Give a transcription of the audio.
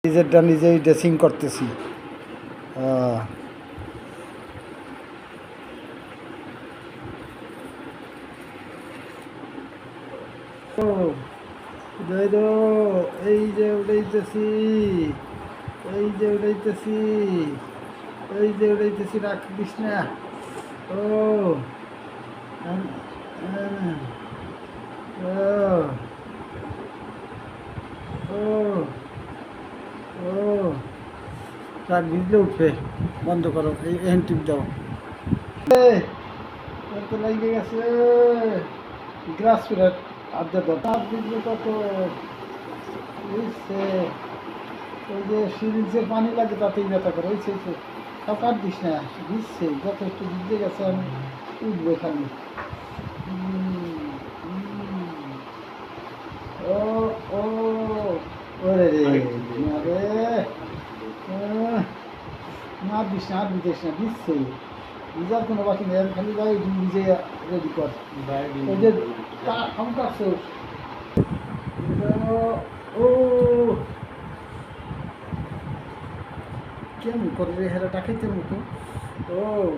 নিজেরটা নিজেই ড্রেসিং করতেছি। এই যে উড়াইতেছি, এই যে উড়াইতেছি, এই যে উড়াইতেছি, রাখিস না। ও ও ও ও রাখ, ভিজলে উঠবে। বন্ধ করো, এই হ্যান্ড টিপ দাও। তো লাগিয়ে গেছে গ্রাস ফিরাট আড্ডা দাও। তার ভিজলে কত বুঝছে। ওই যে সিরিজের পানি লাগে তাতেই ব্যথা করে। ওই সেই তাও কাট দিস না, ভিজছে যথেষ্ট, ভিজে গেছে। আমি উঠবো এখানে। ও ও ওরে রে রে, না দিস না, আর ভিজেস না, ভিজছে। ভিজার কোনো বাকি নেই, আমি খালি যাই ভিজে রেডি কর। ওই যে আমি কাটছো। ও কেমন করে রে, হেরা ডাকাইতের মতো। ও